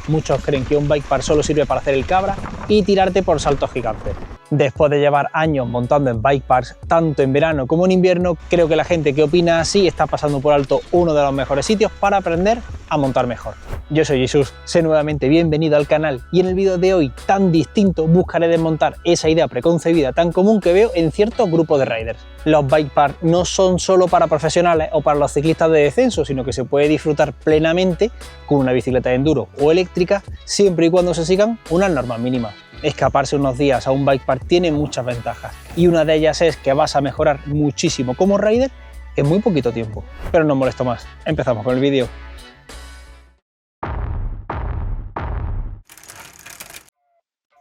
Muchos creen que un bike park solo sirve para hacer el cabra y tirarte por saltos gigantes. Después de llevar años montando en bike parks, tanto en verano como en invierno, creo que la gente que opina así está pasando por alto uno de los mejores sitios para aprender a montar mejor. Yo soy Jesús, sé nuevamente bienvenido al canal y en el vídeo de hoy tan distinto buscaré desmontar esa idea preconcebida tan común que veo en ciertos grupos de riders. Los bike parks no son solo para profesionales o para los ciclistas de descenso, sino que se puede disfrutar plenamente con una bicicleta de enduro o eléctrica siempre y cuando se sigan unas normas mínimas. Escaparse unos días a un bike park tiene muchas ventajas y una de ellas es que vas a mejorar muchísimo como rider en muy poquito tiempo. Pero no molesto más, empezamos con el vídeo.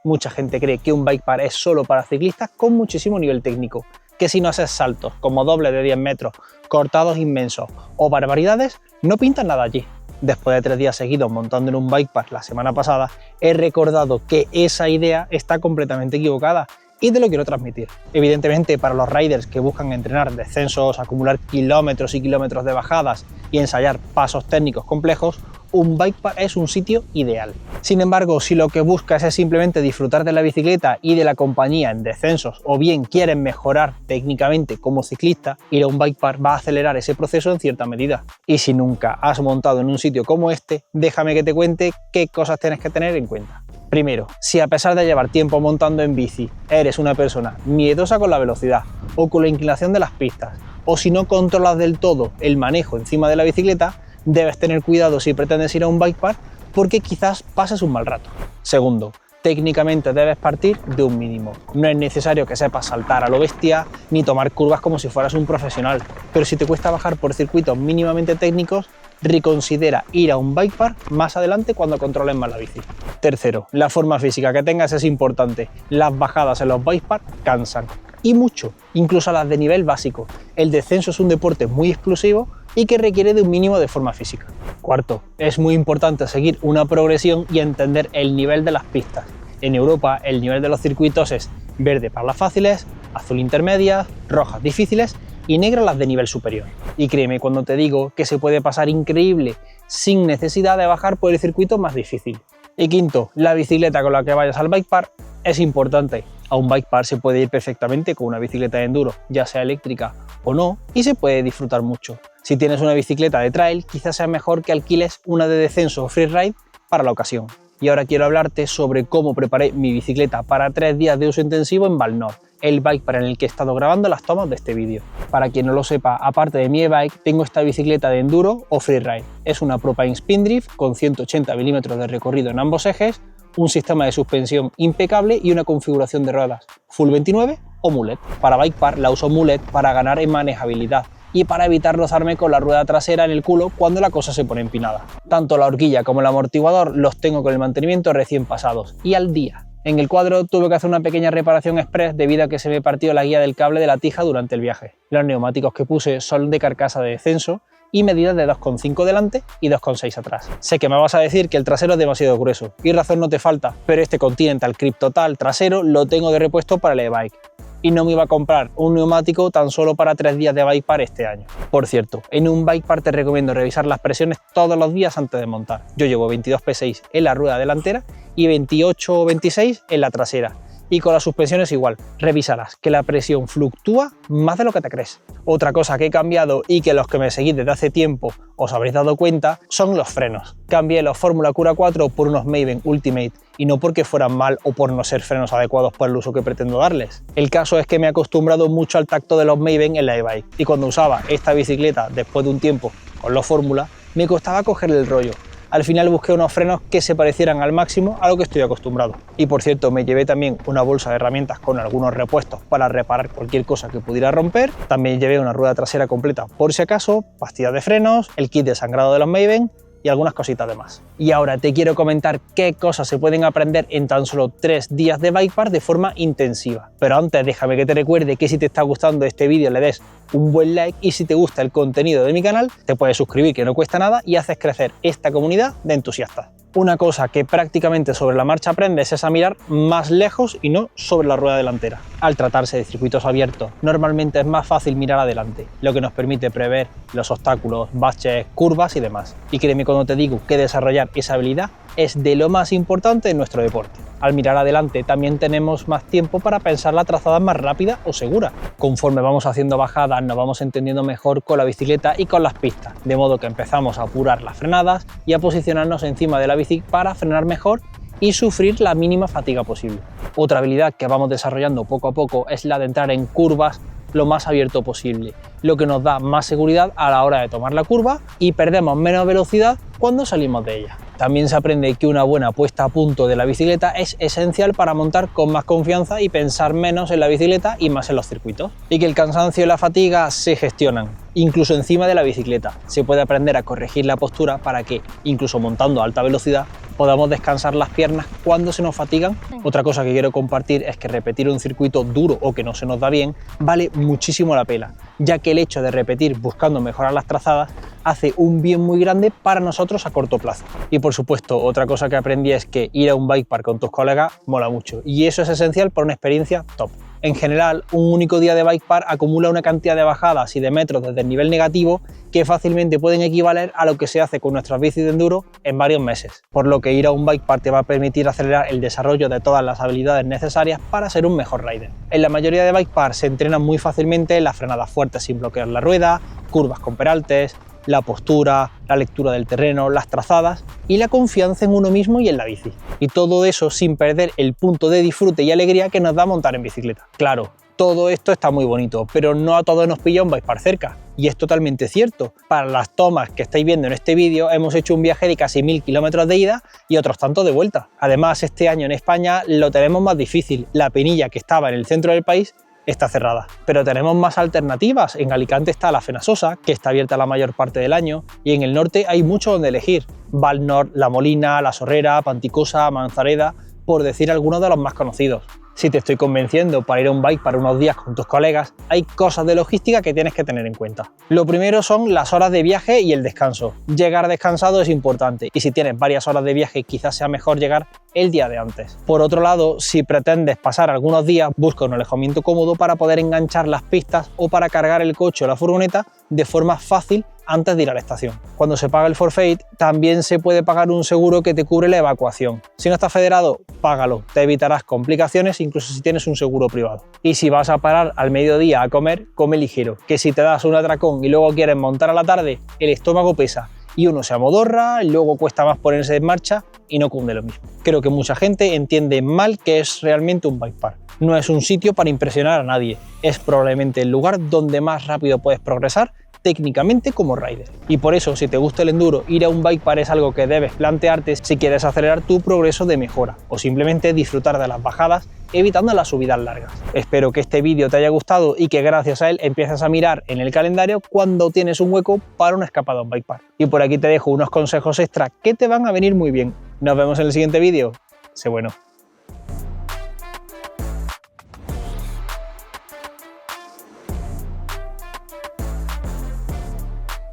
Mucha gente cree que un bike park es solo para ciclistas con muchísimo nivel técnico, que si no haces saltos como doble de 10 metros, cortados inmensos o barbaridades, no pintan nada allí. Después de 3 días seguidos montando en un bike park la semana pasada, he recordado que esa idea está completamente equivocada y te lo quiero transmitir. Evidentemente, para los riders que buscan entrenar descensos, acumular kilómetros y kilómetros de bajadas y ensayar pasos técnicos complejos, un bike park es un sitio ideal. Sin embargo, si lo que buscas es simplemente disfrutar de la bicicleta y de la compañía en descensos, o bien quieres mejorar técnicamente como ciclista, ir a un bike park va a acelerar ese proceso en cierta medida. Y si nunca has montado en un sitio como este, déjame que te cuente qué cosas tienes que tener en cuenta. Primero, si a pesar de llevar tiempo montando en bici, eres una persona miedosa con la velocidad o con la inclinación de las pistas, o si no controlas del todo el manejo encima de la bicicleta, debes tener cuidado si pretendes ir a un bike park porque quizás pases un mal rato. Segundo, técnicamente debes partir de un mínimo. No es necesario que sepas saltar a lo bestia ni tomar curvas como si fueras un profesional, pero si te cuesta bajar por circuitos mínimamente técnicos, reconsidera ir a un bike park más adelante cuando controles más la bici. Tercero, la forma física que tengas es importante. Las bajadas en los bike parks cansan, y mucho, incluso las de nivel básico. El descenso es un deporte muy explosivo y que requiere de un mínimo de forma física. Cuarto, es muy importante seguir una progresión y entender el nivel de las pistas. En Europa, el nivel de los circuitos es verde para las fáciles, azul intermedias, rojas difíciles y negras las de nivel superior. Y créeme cuando te digo que se puede pasar increíble sin necesidad de bajar por el circuito más difícil. Y quinto, la bicicleta con la que vayas al bike park es importante. A un bike park se puede ir perfectamente con una bicicleta de enduro, ya sea eléctrica o no, y se puede disfrutar mucho. Si tienes una bicicleta de trail, quizás sea mejor que alquiles una de descenso o freeride para la ocasión. Y ahora quiero hablarte sobre cómo preparé mi bicicleta para 3 días de uso intensivo en Valnor, el bike park en el que he estado grabando las tomas de este vídeo. Para quien no lo sepa, aparte de mi e-bike, tengo esta bicicleta de enduro o freeride. Es una Propine Spindrift con 180 mm de recorrido en ambos ejes, un sistema de suspensión impecable y una configuración de ruedas Full 29 o Mullet. Para bike park la uso Mullet para ganar en manejabilidad y para evitar rozarme con la rueda trasera en el culo cuando la cosa se pone empinada. Tanto la horquilla como el amortiguador los tengo con el mantenimiento recién pasados y al día. En el cuadro tuve que hacer una pequeña reparación express debido a que se me partió la guía del cable de la tija durante el viaje. Los neumáticos que puse son de carcasa de descenso y medidas de 2,5 delante y 2,6 atrás. Sé que me vas a decir que el trasero es demasiado grueso, y razón no te falta, pero este Continental Grip Total trasero lo tengo de repuesto para el e-bike. Y no me iba a comprar un neumático tan solo para 3 días de bike park este año. Por cierto, en un bike park te recomiendo revisar las presiones todos los días antes de montar. Yo llevo 22 P6 en la rueda delantera y 28 o 26 en la trasera. Y con las suspensiones igual, revisarás que la presión fluctúa más de lo que te crees. Otra cosa que he cambiado y que los que me seguís desde hace tiempo os habréis dado cuenta son los frenos. Cambié los Fórmula Cura 4 por unos Maven Ultimate y no porque fueran mal o por no ser frenos adecuados para el uso que pretendo darles. El caso es que me he acostumbrado mucho al tacto de los Maven en la e-bike y cuando usaba esta bicicleta después de un tiempo con los Fórmula me costaba cogerle el rollo. Al final busqué unos frenos que se parecieran al máximo a lo que estoy acostumbrado. Y por cierto, me llevé también una bolsa de herramientas con algunos repuestos para reparar cualquier cosa que pudiera romper. También llevé una rueda trasera completa por si acaso, pastillas de frenos, el kit de sangrado de los Maven y algunas cositas de más. Y ahora te quiero comentar qué cosas se pueden aprender en tan solo 3 días de bike park de forma intensiva. Pero antes déjame que te recuerde que si te está gustando este vídeo le des un buen like y si te gusta el contenido de mi canal, te puedes suscribir, que no cuesta nada, y haces crecer esta comunidad de entusiastas. Una cosa que prácticamente sobre la marcha aprendes es a mirar más lejos y no sobre la rueda delantera. Al tratarse de circuitos abiertos, normalmente es más fácil mirar adelante, lo que nos permite prever los obstáculos, baches, curvas y demás. Y créeme cuando te digo que desarrollar esa habilidad es de lo más importante en nuestro deporte. Al mirar adelante también tenemos más tiempo para pensar la trazada más rápida o segura. Conforme vamos haciendo bajadas nos vamos entendiendo mejor con la bicicleta y con las pistas, de modo que empezamos a apurar las frenadas y a posicionarnos encima de la bici para frenar mejor y sufrir la mínima fatiga posible. Otra habilidad que vamos desarrollando poco a poco es la de entrar en curvas lo más abierto posible, lo que nos da más seguridad a la hora de tomar la curva y perdemos menos velocidad cuando salimos de ella. También se aprende que una buena puesta a punto de la bicicleta es esencial para montar con más confianza y pensar menos en la bicicleta y más en los circuitos. Y que el cansancio y la fatiga se gestionan, incluso encima de la bicicleta. Se puede aprender a corregir la postura para que, incluso montando a alta velocidad, podamos descansar las piernas cuando se nos fatigan. Otra cosa que quiero compartir es que repetir un circuito duro o que no se nos da bien vale muchísimo la pena, ya que el hecho de repetir buscando mejorar las trazadas hace un bien muy grande para nosotros a corto plazo. Y por supuesto, otra cosa que aprendí es que ir a un bike park con tus colegas mola mucho y eso es esencial para una experiencia top. En general, un único día de bike park acumula una cantidad de bajadas y de metros desde el nivel negativo que fácilmente pueden equivaler a lo que se hace con nuestras bicis de enduro en varios meses, por lo que ir a un bike park te va a permitir acelerar el desarrollo de todas las habilidades necesarias para ser un mejor rider. En la mayoría de bike parks se entrenan muy fácilmente las frenadas fuertes sin bloquear la rueda, curvas con peraltes, la postura, la lectura del terreno, las trazadas y la confianza en uno mismo y en la bici. Y todo eso sin perder el punto de disfrute y alegría que nos da montar en bicicleta. Claro, todo esto está muy bonito, pero no a todos nos pilla un bike park cerca. Y es totalmente cierto. Para las tomas que estáis viendo en este vídeo hemos hecho un viaje de casi 1000 kilómetros de ida y otros tantos de vuelta. Además, este año en España lo tenemos más difícil. La Penilla, que estaba en el centro del país, está cerrada. Pero tenemos más alternativas. En Alicante está la Fenasosa, que está abierta la mayor parte del año, y en el norte hay mucho donde elegir. Valnor, La Molina, La Sorrera, Panticosa, Manzareda, por decir algunos de los más conocidos. Si te estoy convenciendo para ir a un bike para unos días con tus colegas, hay cosas de logística que tienes que tener en cuenta. Lo primero son las horas de viaje y el descanso. Llegar descansado es importante y si tienes varias horas de viaje quizás sea mejor llegar el día de antes. Por otro lado, si pretendes pasar algunos días, busca un alojamiento cómodo para poder enganchar las pistas o para cargar el coche o la furgoneta de forma fácil antes de ir a la estación. Cuando se paga el forfait, también se puede pagar un seguro que te cubre la evacuación. Si no estás federado, págalo, te evitarás complicaciones incluso si tienes un seguro privado. Y si vas a parar al mediodía a comer, come ligero, que si te das un atracón y luego quieres montar a la tarde, el estómago pesa y uno se amodorra, luego cuesta más ponerse en marcha y no cunde lo mismo. Creo que mucha gente entiende mal que es realmente un bike park. No es un sitio para impresionar a nadie, es probablemente el lugar donde más rápido puedes progresar técnicamente como rider. Y por eso, si te gusta el enduro, ir a un bike park es algo que debes plantearte si quieres acelerar tu progreso de mejora o simplemente disfrutar de las bajadas evitando las subidas largas. Espero que este vídeo te haya gustado y que gracias a él empieces a mirar en el calendario cuando tienes un hueco para una escapada a un bike park. Y por aquí te dejo unos consejos extra que te van a venir muy bien. Nos vemos en el siguiente vídeo. Sé bueno.